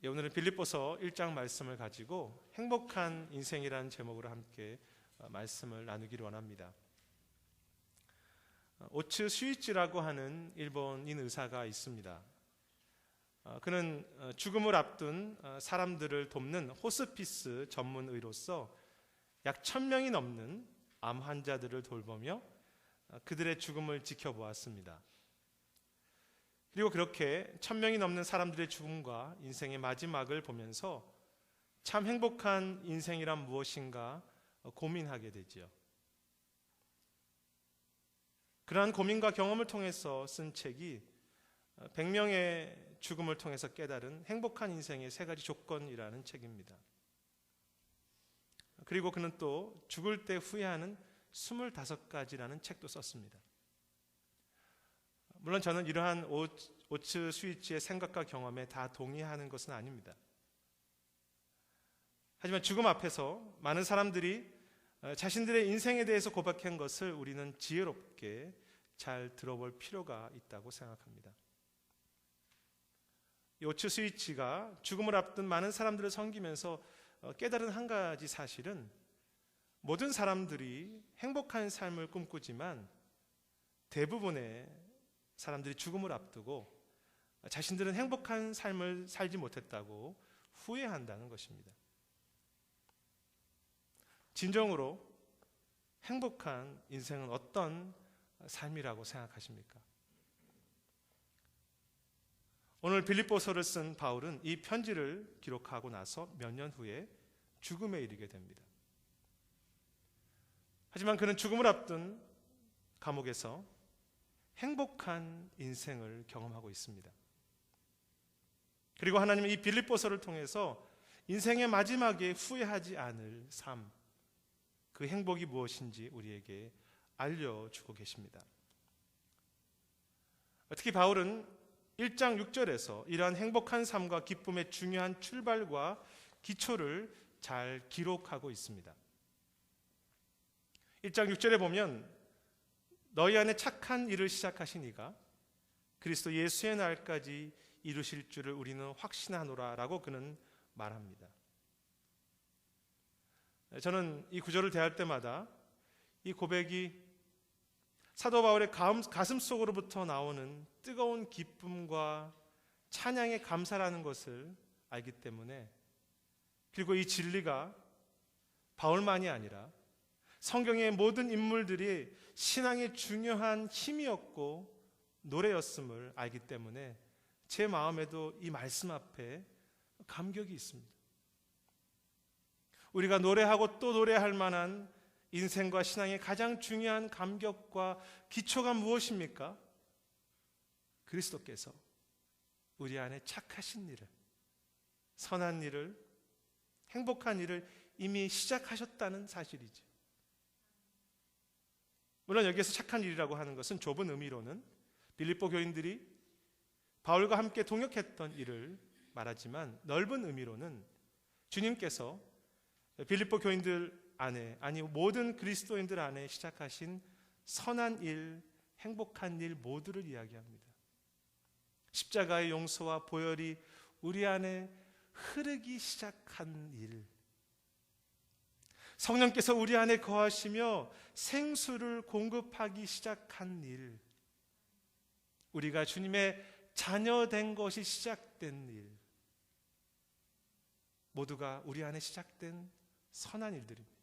오늘은 빌립보서 1장 말씀을 가지고 행복한 인생이라는 제목으로 함께 말씀을 나누기를 원합니다. 오츠 스위치라고 하는 일본인 의사가 있습니다. 그는 죽음을 앞둔 사람들을 돕는 호스피스 전문의로서 약 1000명이 넘는 암 환자들을 돌보며 그들의 죽음을 지켜보았습니다. 그리고 그렇게 1000명이 넘는 사람들의 죽음과 인생의 마지막을 보면서 참 행복한 인생이란 무엇인가 고민하게 되지요. 그러한 고민과 경험을 통해서 쓴 책이 100명의 죽음을 통해서 깨달은 행복한 인생의 3가지 조건이라는 책입니다. 그리고 그는 또 죽을 때 후회하는 25가지라는 책도 썼습니다. 물론 저는 이러한 오츠 스위치의 생각과 경험에 다 동의하는 것은 아닙니다. 하지만 죽음 앞에서 많은 사람들이 자신들의 인생에 대해서 고백한 것을 우리는 지혜롭게 잘 들어볼 필요가 있다고 생각합니다. 이 오츠 스위치가 죽음을 앞둔 많은 사람들을 섬기면서 깨달은 한 가지 사실은 모든 사람들이 행복한 삶을 꿈꾸지만 대부분의 사람들이 죽음을 앞두고 자신들은 행복한 삶을 살지 못했다고 후회한다는 것입니다. 진정으로 행복한 인생은 어떤 삶이라고 생각하십니까? 오늘 빌립보서를 쓴 바울은 이 편지를 기록하고 나서 몇 년 후에 죽음에 이르게 됩니다. 하지만 그는 죽음을 앞둔 감옥에서 행복한 인생을 경험하고 있습니다. 그리고 하나님은 이 빌립보서를 통해서 인생의 마지막에 후회하지 않을 삶, 그 행복이 무엇인지 우리에게 알려주고 계십니다. 특히 바울은 1장 6절에서 이러한 행복한 삶과 기쁨의 중요한 출발과 기초를 잘 기록하고 있습니다. 1장 6절에 보면 너희 안에 착한 일을 시작하신 이가 그리스도 예수의 날까지 이루실 줄을 우리는 확신하노라 라고 그는 말합니다. 저는 이 구절을 대할 때마다 이 고백이 사도 바울의 가슴 속으로부터 나오는 뜨거운 기쁨과 찬양의 감사라는 것을 알기 때문에, 그리고 이 진리가 바울만이 아니라 성경의 모든 인물들이 신앙의 중요한 힘이었고 노래였음을 알기 때문에 제 마음에도 이 말씀 앞에 감격이 있습니다. 우리가 노래하고 또 노래할 만한 인생과 신앙의 가장 중요한 감격과 기초가 무엇입니까? 그리스도께서 우리 안에 착하신 일을, 선한 일을, 행복한 일을 이미 시작하셨다는 사실이죠. 물론 여기에서 착한 일이라고 하는 것은 좁은 의미로는 빌립보 교인들이 바울과 함께 동역했던 일을 말하지만, 넓은 의미로는 주님께서 빌립보 교인들 안에, 아니 모든 그리스도인들 안에 시작하신 선한 일, 행복한 일 모두를 이야기합니다. 십자가의 용서와 보혈이 우리 안에 흐르기 시작한 일, 성령께서 우리 안에 거하시며 생수를 공급하기 시작한 일, 우리가 주님의 자녀된 것이 시작된 일, 모두가 우리 안에 시작된 선한 일들입니다.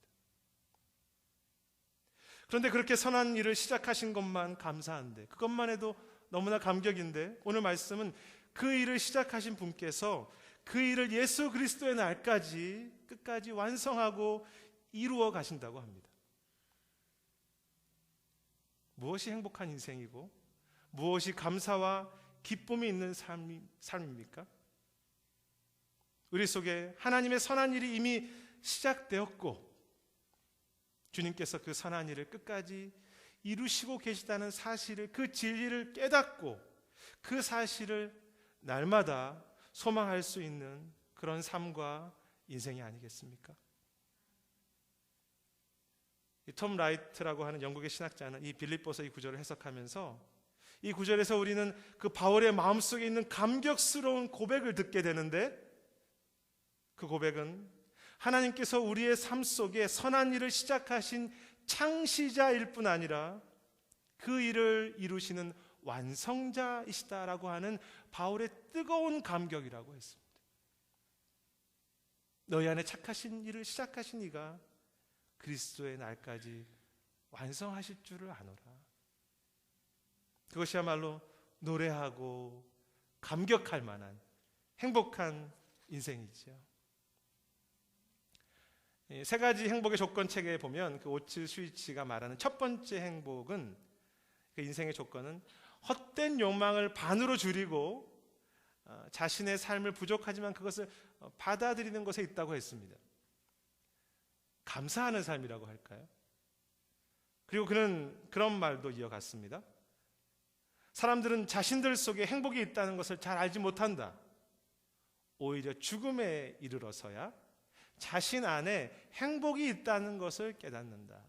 그런데 그렇게 선한 일을 시작하신 것만 감사한데, 그것만 해도 너무나 감격인데, 오늘 말씀은 그 일을 시작하신 분께서 그 일을 예수 그리스도의 날까지 끝까지 완성하고 이루어 가신다고 합니다. 무엇이 행복한 인생이고 무엇이 감사와 기쁨이 있는 삶입니까? 우리 속에 하나님의 선한 일이 이미 시작되었고 주님께서 그 선한 일을 끝까지 이루시고 계시다는 사실을, 그 진리를 깨닫고 그 사실을 날마다 소망할 수 있는 그런 삶과 인생이 아니겠습니까? 톰 라이트라고 하는 영국의 신학자는 이 빌립보서 이 구절을 해석하면서 이 구절에서 우리는 그 바울의 마음속에 있는 감격스러운 고백을 듣게 되는데, 그 고백은 하나님께서 우리의 삶 속에 선한 일을 시작하신 창시자일 뿐 아니라 그 일을 이루시는 완성자이시다라고 하는 바울의 뜨거운 감격이라고 했습니다. 너희 안에 착하신 일을 시작하신 이가 그리스도의 날까지 완성하실 줄을 아노라. 그것이야말로 노래하고 감격할 만한 행복한 인생이지요. 세 가지 행복의 조건 책에 보면 그 오츠 슈이치가 말하는 첫 번째 행복은, 그 인생의 조건은 헛된 욕망을 반으로 줄이고 자신의 삶을 부족하지만 그것을 받아들이는 것에 있다고 했습니다. 감사하는 삶이라고 할까요? 그리고 그는 그런 말도 이어갔습니다. 사람들은 자신들 속에 행복이 있다는 것을 잘 알지 못한다. 오히려 죽음에 이르러서야 자신 안에 행복이 있다는 것을 깨닫는다.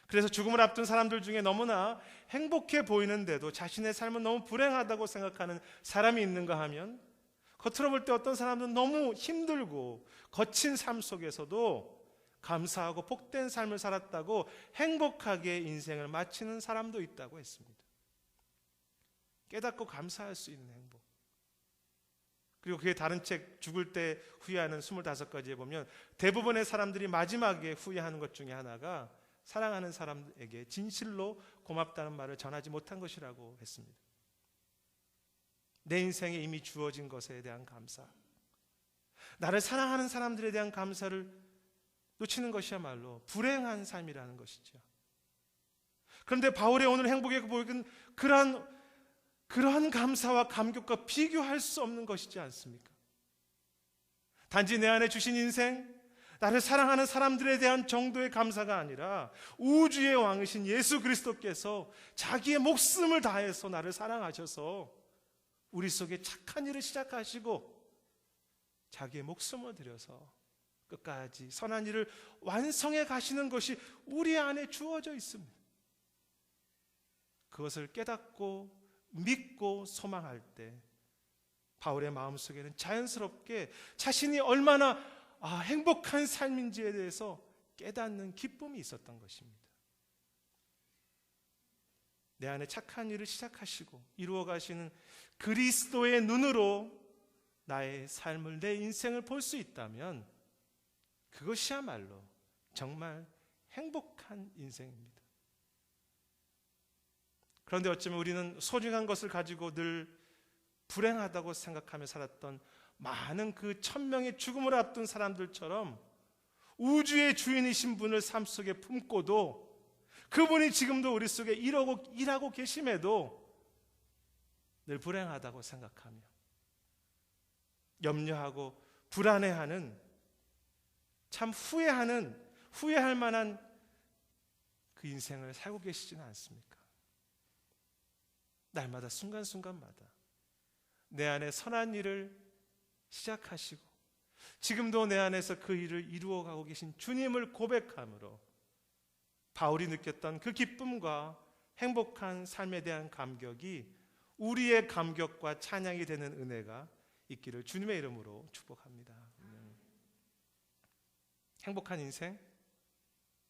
그래서 죽음을 앞둔 사람들 중에 너무나 행복해 보이는데도 자신의 삶은 너무 불행하다고 생각하는 사람이 있는가 하면, 겉으로 볼 때 어떤 사람은 너무 힘들고 거친 삶 속에서도 감사하고 복된 삶을 살았다고 행복하게 인생을 마치는 사람도 있다고 했습니다. 깨닫고 감사할 수 있는 행복. 그리고 그의 다른 책 죽을 때 후회하는 25가지에 보면 대부분의 사람들이 마지막에 후회하는 것 중에 하나가 사랑하는 사람에게 진실로 고맙다는 말을 전하지 못한 것이라고 했습니다. 내 인생에 이미 주어진 것에 대한 감사, 나를 사랑하는 사람들에 대한 감사를 놓치는 것이야말로 불행한 삶이라는 것이죠. 그런데 바울의 오늘 행복의 고백은 그러한 감사와 감격과 비교할 수 없는 것이지 않습니까? 단지 내 안에 주신 인생, 나를 사랑하는 사람들에 대한 정도의 감사가 아니라 우주의 왕이신 예수 그리스도께서 자기의 목숨을 다해서 나를 사랑하셔서 우리 속에 착한 일을 시작하시고 자기의 목숨을 들여서 끝까지 선한 일을 완성해 가시는 것이 우리 안에 주어져 있습니다. 그것을 깨닫고 믿고 소망할 때 바울의 마음속에는 자연스럽게 자신이 얼마나 행복한 삶인지에 대해서 깨닫는 기쁨이 있었던 것입니다. 내 안에 착한 일을 시작하시고 이루어 가시는 그리스도의 눈으로 나의 삶을, 내 인생을 볼 수 있다면 그것이야말로 정말 행복한 인생입니다. 그런데 어쩌면 우리는 소중한 것을 가지고 늘 불행하다고 생각하며 살았던 많은 그 1000명의 죽음을 앞둔 사람들처럼 우주의 주인이신 분을 삶 속에 품고도 그분이 지금도 우리 속에 일하고 계심에도 늘 불행하다고 생각하며 염려하고 불안해하는, 참 후회할 만한 그 인생을 살고 계시지는 않습니까? 날마다 순간순간마다 내 안에 선한 일을 시작하시고 지금도 내 안에서 그 일을 이루어가고 계신 주님을 고백함으로 바울이 느꼈던 그 기쁨과 행복한 삶에 대한 감격이 우리의 감격과 찬양이 되는 은혜가 있기를 주님의 이름으로 축복합니다. 행복한 인생,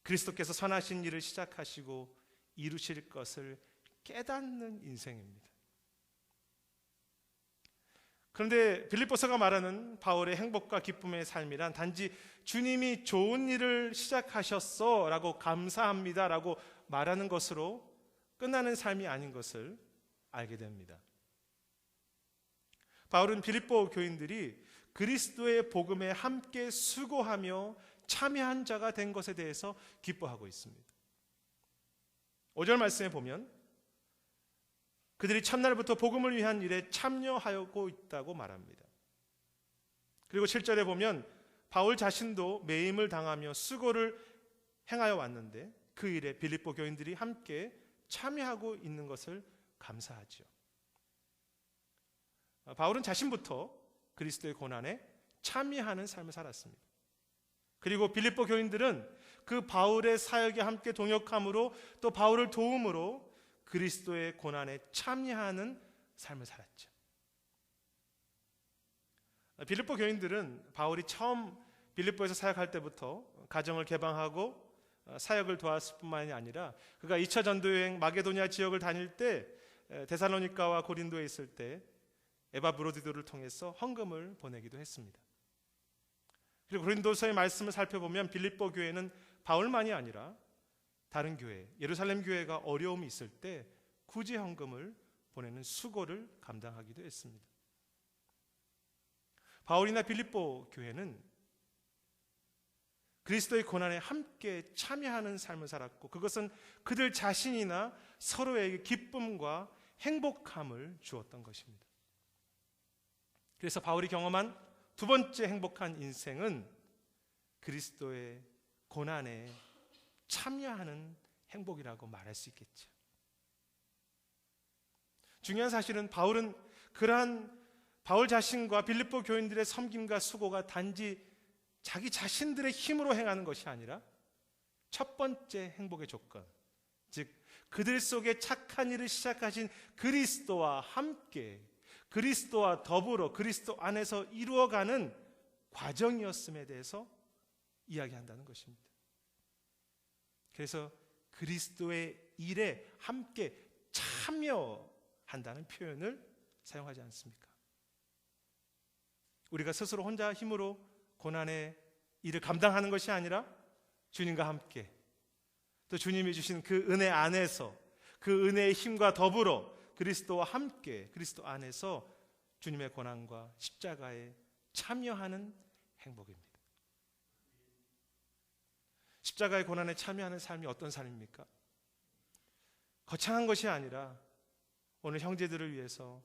그리스도께서 선하신 일을 시작하시고 이루실 것을 깨닫는 인생입니다. 그런데 빌립보서가 말하는 바울의 행복과 기쁨의 삶이란 단지 주님이 좋은 일을 시작하셨어 라고 감사합니다 라고 말하는 것으로 끝나는 삶이 아닌 것을 알게 됩니다. 바울은 빌립보 교인들이 그리스도의 복음에 함께 수고하며 참여한 자가 된 것에 대해서 기뻐하고 있습니다. 5절 말씀에 보면 그들이 첫날부터 복음을 위한 일에 참여하고 있다고 말합니다. 그리고 7절에 보면 바울 자신도 매임을 당하며 수고를 행하여 왔는데 그 일에 빌립보 교인들이 함께 참여하고 있는 것을 감사하죠. 바울은 자신부터 그리스도의 고난에 참여하는 삶을 살았습니다. 그리고 빌립보 교인들은 그 바울의 사역에 함께 동역함으로 또 바울을 도움으로 그리스도의 고난에 참여하는 삶을 살았죠. 빌립보 교인들은 바울이 처음 빌립보에서 사역할 때부터 가정을 개방하고 사역을 도왔을 뿐만이 아니라 그가 2차 전도여행 마게도니아 지역을 다닐 때 데살로니가와 고린도에 있을 때 에바브로디도를 통해서 헌금을 보내기도 했습니다. 그리고 고린도서의 말씀을 살펴보면 빌립보 교회는 바울만이 아니라 다른 교회, 예루살렘 교회가 어려움이 있을 때 구제 헌금을 보내는 수고를 감당하기도 했습니다. 바울이나 빌립보 교회는 그리스도의 고난에 함께 참여하는 삶을 살았고 그것은 그들 자신이나 서로에게 기쁨과 행복함을 주었던 것입니다. 그래서 바울이 경험한 두 번째 행복한 인생은 그리스도의 고난에 참여하는 행복이라고 말할 수 있겠죠. 중요한 사실은 바울은 그러한 바울 자신과 빌립보 교인들의 섬김과 수고가 단지 자기 자신들의 힘으로 행하는 것이 아니라 첫 번째 행복의 조건, 즉 그들 속에 착한 일을 시작하신 그리스도와 함께 그리스도와 더불어 그리스도 안에서 이루어가는 과정이었음에 대해서 이야기한다는 것입니다. 그래서 그리스도의 일에 함께 참여한다는 표현을 사용하지 않습니까? 우리가 스스로 혼자 힘으로 고난의 일을 감당하는 것이 아니라 주님과 함께 또 주님이 주신 그 은혜 안에서 그 은혜의 힘과 더불어 그리스도와 함께 그리스도 안에서 주님의 고난과 십자가에 참여하는 행복입니다. 십자가의 고난에 참여하는 삶이 어떤 삶입니까? 거창한 것이 아니라 오늘 형제들을 위해서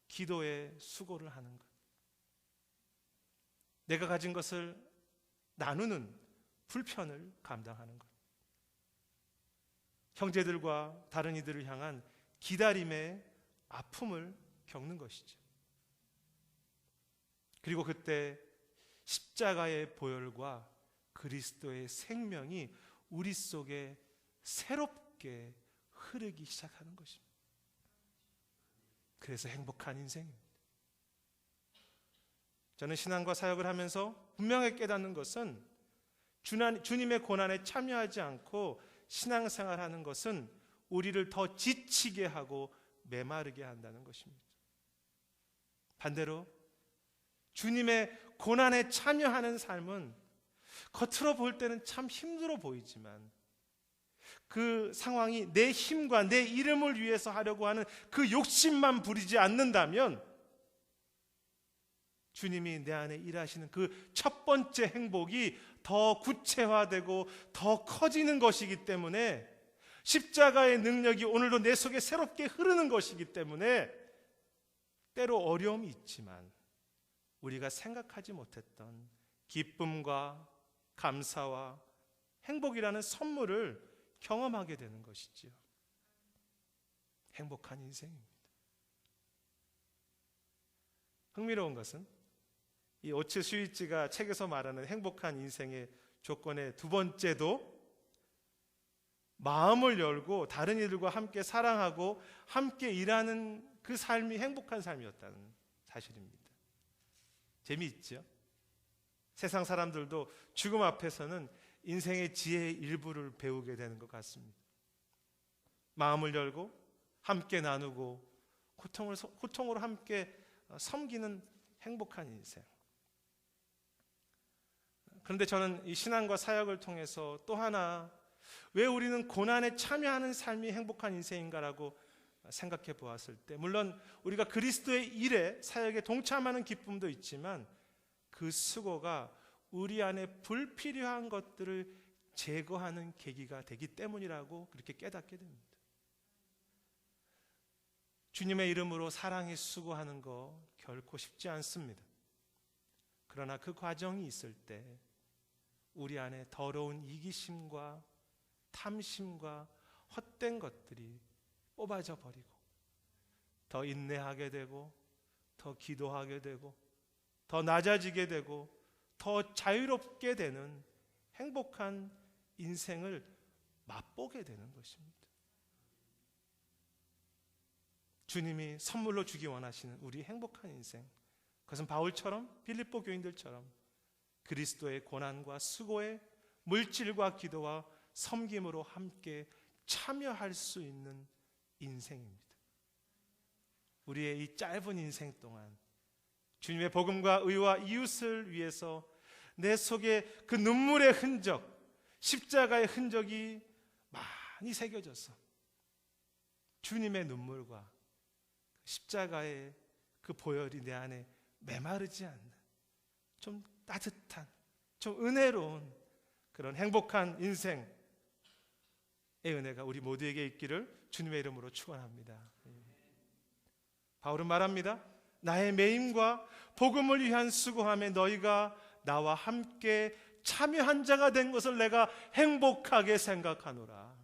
기도의 수고를 하는 것, 내가 가진 것을 나누는 불편을 감당하는 것, 형제들과 다른 이들을 향한 기다림의 아픔을 겪는 것이죠. 그리고 그때 십자가의 보혈과 그리스도의 생명이 우리 속에 새롭게 흐르기 시작하는 것입니다. 그래서 행복한 인생입니다. 저는 신앙과 사역을 하면서 분명히 깨닫는 것은 주님의 고난에 참여하지 않고 신앙생활하는 것은 우리를 더 지치게 하고 메마르게 한다는 것입니다. 반대로 주님의 고난에 참여하는 삶은 겉으로 볼 때는 참 힘들어 보이지만 그 상황이 내 힘과 내 이름을 위해서 하려고 하는 그 욕심만 부리지 않는다면 주님이 내 안에 일하시는 그 첫 번째 행복이 더 구체화되고 더 커지는 것이기 때문에 십자가의 능력이 오늘도 내 속에 새롭게 흐르는 것이기 때문에 때로 어려움이 있지만 우리가 생각하지 못했던 기쁨과 감사와 행복이라는 선물을 경험하게 되는 것이지요. 행복한 인생입니다. 흥미로운 것은 이 오츠 슈이츠가 책에서 말하는 행복한 인생의 조건의 두 번째도 마음을 열고 다른 이들과 함께 사랑하고 함께 일하는 그 삶이 행복한 삶이었다는 사실입니다. 재미있죠? 세상 사람들도 죽음 앞에서는 인생의 지혜의 일부를 배우게 되는 것 같습니다. 마음을 열고 함께 나누고 고통으로 함께 섬기는 행복한 인생. 그런데 저는 이 신앙과 사역을 통해서 또 하나 왜 우리는 고난에 참여하는 삶이 행복한 인생인가라고 생각해 보았을 때, 물론 우리가 그리스도의 일에 사역에 동참하는 기쁨도 있지만 그 수고가 우리 안에 불필요한 것들을 제거하는 계기가 되기 때문이라고 그렇게 깨닫게 됩니다. 주님의 이름으로 사랑에 수고하는 거 결코 쉽지 않습니다. 그러나 그 과정이 있을 때 우리 안에 더러운 이기심과 탐심과 헛된 것들이 뽑아져 버리고 더 인내하게 되고 더 기도하게 되고 더 낮아지게 되고 더 자유롭게 되는 행복한 인생을 맛보게 되는 것입니다. 주님이 선물로 주기 원하시는 우리 행복한 인생, 그것은 바울처럼 빌립보 교인들처럼 그리스도의 고난과 수고에 물질과 기도와 섬김으로 함께 참여할 수 있는 인생입니다. 우리의 이 짧은 인생 동안 주님의 복음과 의와 이웃을 위해서 내 속에 그 눈물의 흔적, 십자가의 흔적이 많이 새겨져서 주님의 눈물과 십자가의 그 보혈이 내 안에 메마르지 않는 좀 따뜻한, 좀 은혜로운 그런 행복한 인생의 은혜가 우리 모두에게 있기를 주님의 이름으로 축원합니다. 바울은 말합니다. 나의 매임과 복음을 위한 수고함에 너희가 나와 함께 참여한 자가 된 것을 내가 행복하게 생각하노라.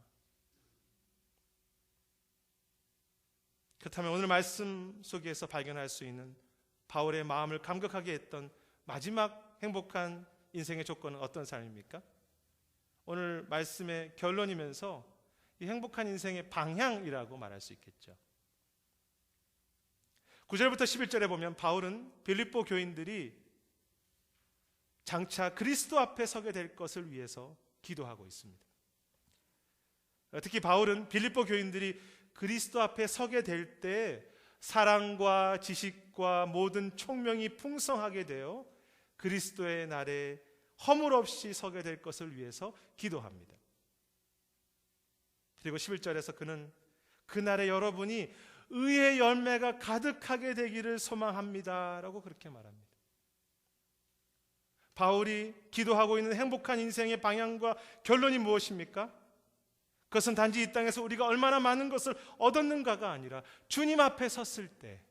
그렇다면 오늘 말씀 속에서 발견할 수 있는 바울의 마음을 감격하게 했던 마지막 행복한 인생의 조건은 어떤 삶입니까? 오늘 말씀의 결론이면서 이 행복한 인생의 방향이라고 말할 수 있겠죠. 9절부터 11절에 보면 바울은 빌립보 교인들이 장차 그리스도 앞에 서게 될 것을 위해서 기도하고 있습니다. 특히 바울은 빌립보 교인들이 그리스도 앞에 서게 될 때 사랑과 지식과 모든 총명이 풍성하게 되어 그리스도의 날에 허물 없이 서게 될 것을 위해서 기도합니다. 그리고 11절에서 그는 그날에 여러분이 의의 열매가 가득하게 되기를 소망합니다 라고 그렇게 말합니다. 바울이 기도하고 있는 행복한 인생의 방향과 결론이 무엇입니까? 그것은 단지 이 땅에서 우리가 얼마나 많은 것을 얻었는가가 아니라 주님 앞에 섰을 때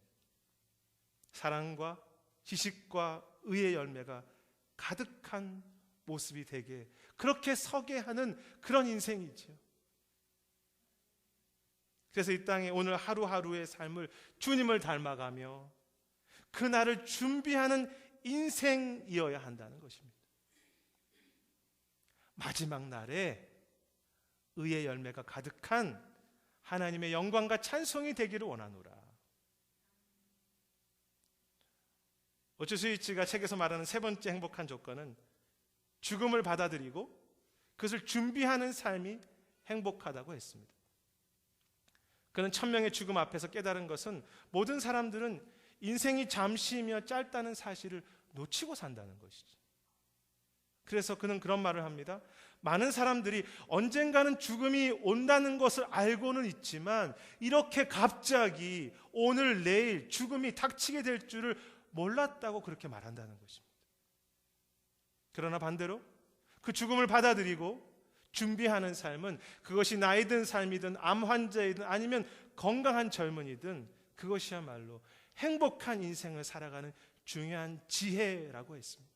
사랑과 지식과 의의 열매가 가득한 모습이 되게, 그렇게 서게 하는 그런 인생이지요. 그래서 이 땅에 오늘 하루하루의 삶을 주님을 닮아가며 그날을 준비하는 인생이어야 한다는 것입니다. 마지막 날에 의의 열매가 가득한 하나님의 영광과 찬송이 되기를 원하노라. 오츠 스위츠가 책에서 말하는 세 번째 행복한 조건은 죽음을 받아들이고 그것을 준비하는 삶이 행복하다고 했습니다. 그는 천명의 죽음 앞에서 깨달은 것은 모든 사람들은 인생이 잠시이며 짧다는 사실을 놓치고 산다는 것이죠. 그래서 그는 그런 말을 합니다. 많은 사람들이 언젠가는 죽음이 온다는 것을 알고는 있지만 이렇게 갑자기 오늘 내일 죽음이 닥치게 될 줄을 몰랐다고 그렇게 말한다는 것입니다. 그러나 반대로 그 죽음을 받아들이고 준비하는 삶은, 그것이 나이 든 삶이든 암 환자이든 아니면 건강한 젊은이든 그것이야말로 행복한 인생을 살아가는 중요한 지혜라고 했습니다.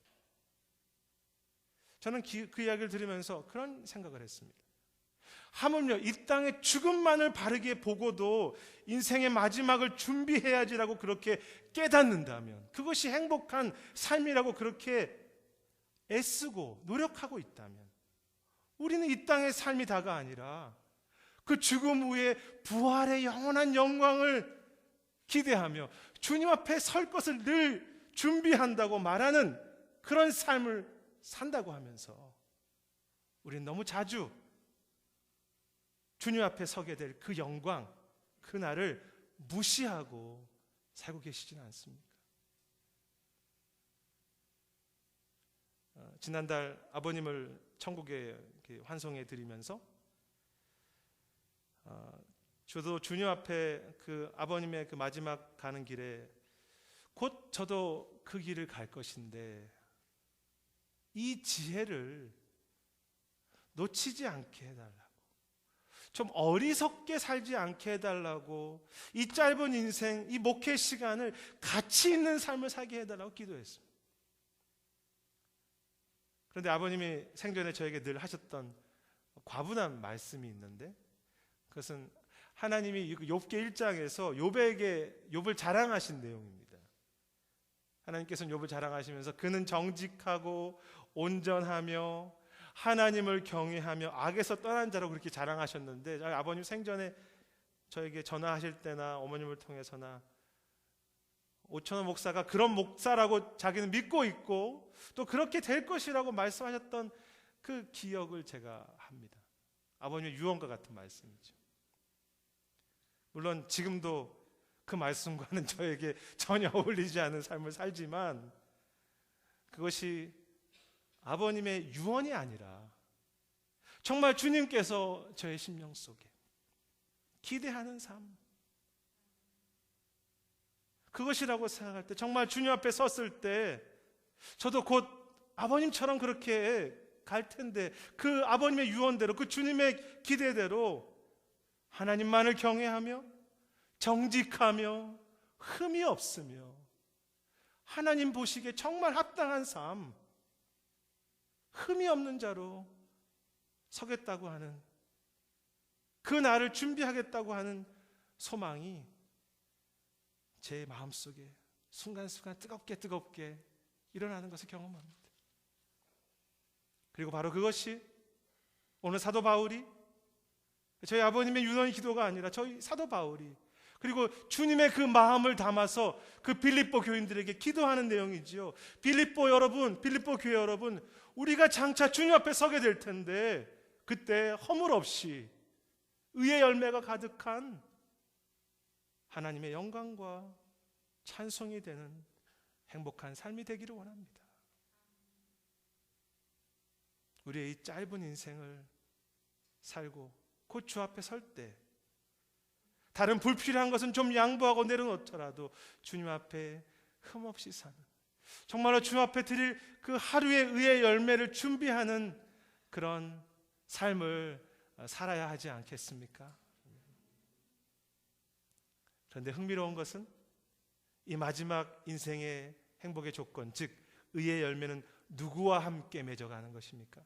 저는 그 이야기를 들으면서 그런 생각을 했습니다. 하물며 이 땅의 죽음만을 바르게 보고도 인생의 마지막을 준비해야지라고 그렇게 깨닫는다면, 그것이 행복한 삶이라고 그렇게 애쓰고 노력하고 있다면, 우리는 이 땅의 삶이 다가 아니라 그 죽음 후에 부활의 영원한 영광을 기대하며 주님 앞에 설 것을 늘 준비한다고 말하는 그런 삶을 산다고 하면서 우리는 너무 자주 주님 앞에 서게 될 그 영광, 그 날을 무시하고 살고 계시지는 않습니까? 지난달 아버님을 천국에 환송해 드리면서 저도 주님 앞에 그 아버님의 그 마지막 가는 길에 곧 저도 그 길을 갈 것인데 이 지혜를 놓치지 않게 해달라고, 좀 어리석게 살지 않게 해달라고, 이 짧은 인생, 이 목회 시간을 가치 있는 삶을 살게 해달라고 기도했습니다. 그런데 아버님이 생전에 저에게 늘 하셨던 과분한 말씀이 있는데, 그것은 하나님이 욥기 1장에서 욥에게 욥을 자랑하신 내용입니다. 하나님께서는 욥을 자랑하시면서 그는 정직하고 온전하며 하나님을 경외하며 악에서 떠난 자라고 그렇게 자랑하셨는데, 아버님 생전에 저에게 전화하실 때나 어머님을 통해서나 오천호 목사가 그런 목사라고 자기는 믿고 있고 또 그렇게 될 것이라고 말씀하셨던 그 기억을 제가 합니다. 아버님의 유언과 같은 말씀이죠. 물론 지금도 그 말씀과는 저에게 전혀 어울리지 않은 삶을 살지만 그것이 아버님의 유언이 아니라 정말 주님께서 저의 심령 속에 기대하는 삶, 그것이라고 생각할 때, 정말 주님 앞에 섰을 때 저도 곧 아버님처럼 그렇게 갈 텐데, 그 아버님의 유언대로, 그 주님의 기대대로 하나님만을 경외하며 정직하며 흠이 없으며 하나님 보시기에 정말 합당한 삶, 흠이 없는 자로 서겠다고 하는, 그 날을 준비하겠다고 하는 소망이 제 마음속에 순간순간 뜨겁게 일어나는 것을 경험합니다. 그리고 바로 그것이 오늘 사도 바울이, 저희 아버님의 유언 기도가 아니라 저희 사도 바울이, 그리고 주님의 그 마음을 담아서 그 빌립보 교인들에게 기도하는 내용이지요. 빌립보 여러분, 빌립보 교회 여러분, 우리가 장차 주님 앞에 서게 될 텐데 그때 허물 없이 의의 열매가 가득한 하나님의 영광과 찬송이 되는 행복한 삶이 되기를 원합니다. 우리의 이 짧은 인생을 살고 곧 주 앞에 설 때 다른 불필요한 것은 좀 양보하고 내려놓더라도 주님 앞에 흠없이 사는, 정말로 주님 앞에 드릴 그 하루의 의의 열매를 준비하는 그런 삶을 살아야 하지 않겠습니까? 그런데 흥미로운 것은 이 마지막 인생의 행복의 조건, 즉 의의 열매는 누구와 함께 맺어가는 것입니까?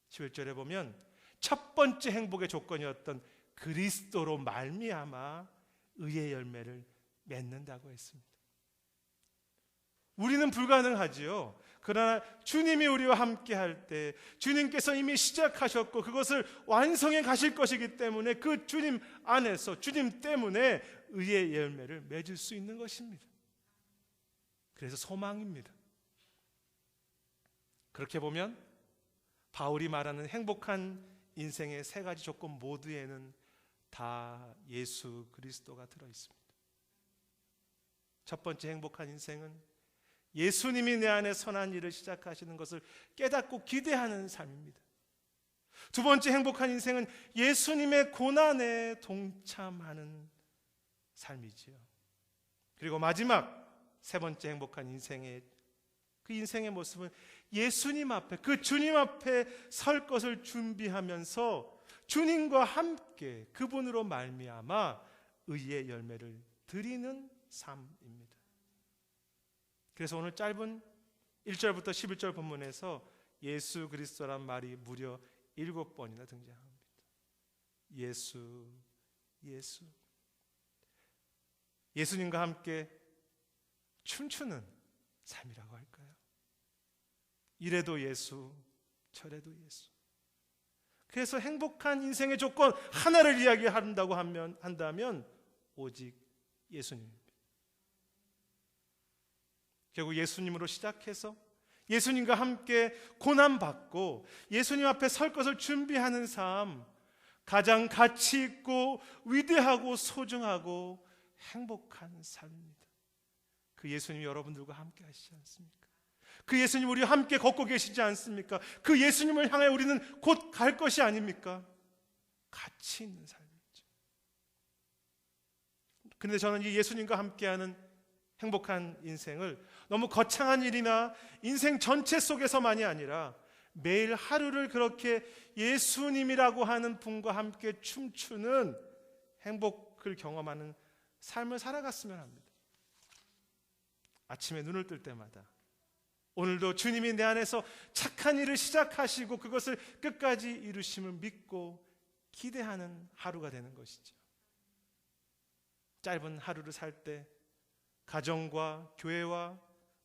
11절에 보면 첫 번째 행복의 조건이었던 그리스도로 말미암아 의의 열매를 맺는다고 했습니다. 우리는 불가능하지요. 그러나 주님이 우리와 함께 할 때 주님께서 이미 시작하셨고 그것을 완성해 가실 것이기 때문에 그 주님 안에서, 주님 때문에 의의 열매를 맺을 수 있는 것입니다. 그래서 소망입니다. 그렇게 보면 바울이 말하는 행복한 인생의 세 가지 조건 모두에는 다 예수 그리스도가 들어있습니다. 첫 번째 행복한 인생은 예수님이 내 안에 선한 일을 시작하시는 것을 깨닫고 기대하는 삶입니다. 두 번째 행복한 인생은 예수님의 고난에 동참하는 삶이지요. 그리고 마지막 세 번째 행복한 인생의 그 인생의 모습은 예수님 앞에, 그 주님 앞에 설 것을 준비하면서 주님과 함께 그분으로 말미암아 의의 열매를 드리는 삶입니다. 그래서 오늘 짧은 1절부터 11절 본문에서 예수 그리스도란 말이 무려 7번이나 등장합니다. 예수, 예수. 예수님과 함께 춤추는 삶이라고 할까요? 이래도 예수, 저래도 예수. 그래서 행복한 인생의 조건 하나를 이야기한다고 한다면 오직 예수님입니다. 결국 예수님으로 시작해서 예수님과 함께 고난받고 예수님 앞에 설 것을 준비하는 삶, 가장 가치 있고 위대하고 소중하고 행복한 삶입니다. 그 예수님이 여러분들과 함께 하시지 않습니까? 그 예수님 우리와 함께 걷고 계시지 않습니까? 그 예수님을 향해 우리는 곧 갈 것이 아닙니까? 가치 있는 삶이죠. 그런데 저는 이 예수님과 함께하는 행복한 인생을 너무 거창한 일이나 인생 전체 속에서만이 아니라 매일 하루를 그렇게 예수님이라고 하는 분과 함께 춤추는 행복을 경험하는 삶을 살아갔으면 합니다. 아침에 눈을 뜰 때마다 오늘도 주님이 내 안에서 착한 일을 시작하시고 그것을 끝까지 이루심을 믿고 기대하는 하루가 되는 것이죠. 짧은 하루를 살 때 가정과 교회와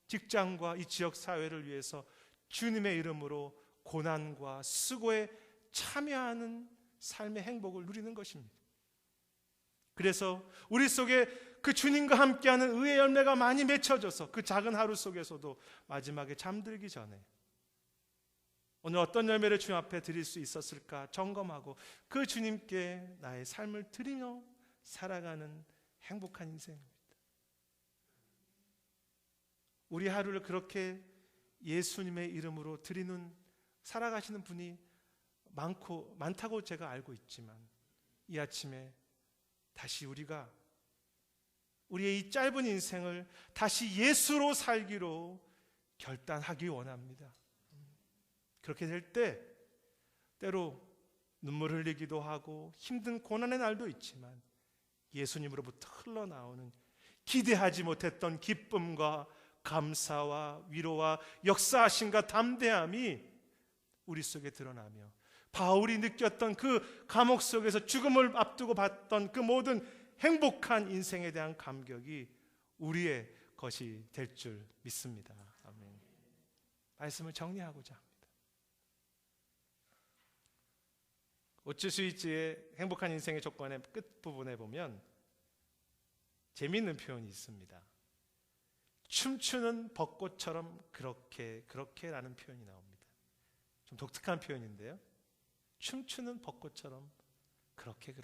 직장과 이 지역 사회를 위해서 주님의 이름으로 고난과 수고에 참여하는 삶의 행복을 누리는 것입니다. 그래서 우리 속에 그 주님과 함께하는 의의 열매가 많이 맺혀져서 그 작은 하루 속에서도 마지막에 잠들기 전에 오늘 어떤 열매를 주님 앞에 드릴 수 있었을까 점검하고 그 주님께 나의 삶을 드리며 살아가는 행복한 인생입니다. 우리 하루를 그렇게 예수님의 이름으로 드리는 살아가시는 분이 많다고 제가 알고 있지만 이 아침에 다시 우리가 우리의 이 짧은 인생을 다시 예수로 살기로 결단하기 원합니다. 그렇게 될 때 때로 눈물 흘리기도 하고 힘든 고난의 날도 있지만 예수님으로부터 흘러나오는 기대하지 못했던 기쁨과 감사와 위로와 역사하심과 담대함이 우리 속에 드러나며 바울이 느꼈던 그 감옥 속에서 죽음을 앞두고 봤던 그 모든 행복한 인생에 대한 감격이 우리의 것이 될 줄 믿습니다. 아멘. 말씀을 정리하고자 합니다. 오츠 스위츠의 행복한 인생의 조건의 끝부분에 보면 재미있는 표현이 있습니다. 춤추는 벚꽃처럼 그렇게 라는 표현이 나옵니다. 좀 독특한 표현인데요. 춤추는 벚꽃처럼 그렇게.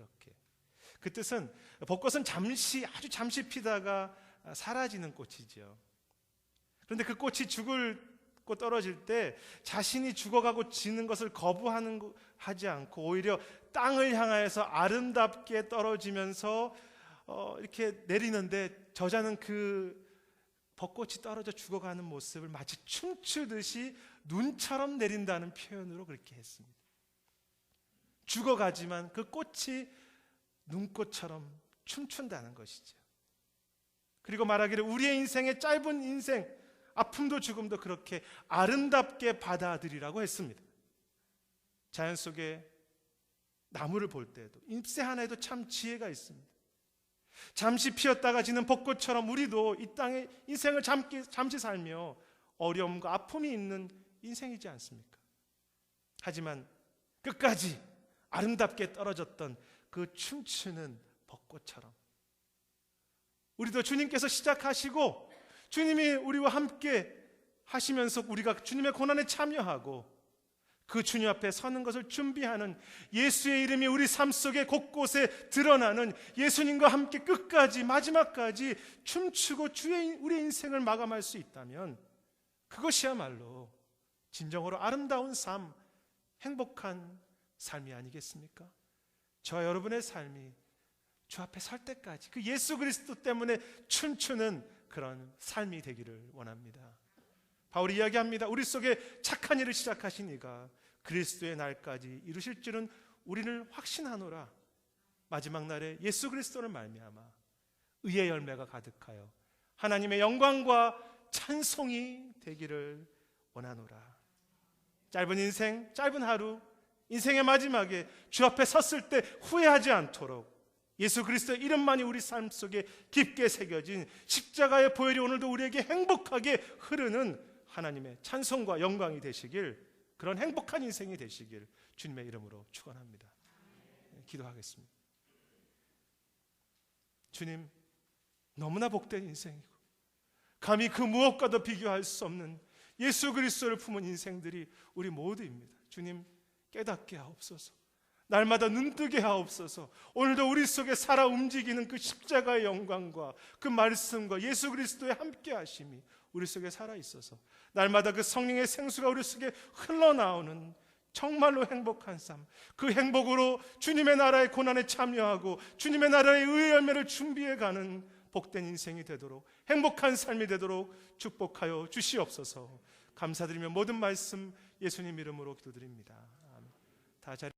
그 뜻은 벚꽃은 아주 잠시 피다가 사라지는 꽃이죠. 그런데 그 꽃이 죽고 떨어질 때 자신이 죽어가고 지는 것을 하지 않고 오히려 땅을 향하여서 아름답게 떨어지면서 이렇게 내리는데 저자는 그 벚꽃이 떨어져 죽어가는 모습을 마치 춤추듯이 눈처럼 내린다는 표현으로 그렇게 했습니다. 죽어가지만 그 꽃이 눈꽃처럼 춤춘다는 것이죠. 그리고 말하기를 우리의 인생의 짧은 인생, 아픔도 죽음도 그렇게 아름답게 받아들이라고 했습니다. 자연 속에 나무를 볼 때도 잎새 하나에도 참 지혜가 있습니다. 잠시 피었다가 지는 벚꽃처럼 우리도 이 땅의 인생을 잠시 살며 어려움과 아픔이 있는 인생이지 않습니까? 하지만 끝까지 아름답게 떨어졌던 그 춤추는 벚꽃처럼 우리도 주님께서 시작하시고 주님이 우리와 함께 하시면서 우리가 주님의 고난에 참여하고 그 주님 앞에 서는 것을 준비하는 예수의 이름이 우리 삶 속에 곳곳에 드러나는 예수님과 함께 끝까지 마지막까지 춤추고 우리의 인생을 마감할 수 있다면 그것이야말로 진정으로 아름다운 삶, 행복한 삶이 아니겠습니까? 저와 여러분의 삶이 주 앞에 설 때까지 그 예수 그리스도 때문에 춤추는 그런 삶이 되기를 원합니다. 바울이 이야기합니다. 우리 속에 착한 일을 시작하신 이가 그리스도의 날까지 이루실 줄은 우리는 확신하노라. 마지막 날에 예수 그리스도를 말미암아 의의 열매가 가득하여 하나님의 영광과 찬송이 되기를 원하노라. 짧은 인생, 짧은 하루, 인생의 마지막에 주 앞에 섰을 때 후회하지 않도록 예수 그리스도의 이름만이 우리 삶 속에 깊게 새겨진 십자가의 보혈이 오늘도 우리에게 행복하게 흐르는 하나님의 찬송과 영광이 되시길, 그런 행복한 인생이 되시길 주님의 이름으로 축원합니다. 기도하겠습니다. 주님, 너무나 복된 인생이고 감히 그 무엇과도 비교할 수 없는 예수 그리스도를 품은 인생들이 우리 모두입니다. 주님, 깨닫게 하옵소서. 날마다 눈뜨게 하옵소서. 오늘도 우리 속에 살아 움직이는 그 십자가의 영광과 그 말씀과 예수 그리스도의 함께 하심이 우리 속에 살아 있어서 날마다 그 성령의 생수가 우리 속에 흘러나오는 정말로 행복한 삶, 그 행복으로 주님의 나라의 고난에 참여하고 주님의 나라의 의의 열매를 준비해가는 복된 인생이 되도록, 행복한 삶이 되도록 축복하여 주시옵소서. 감사드리며 모든 말씀 예수님 이름으로 기도드립니다. 다 자리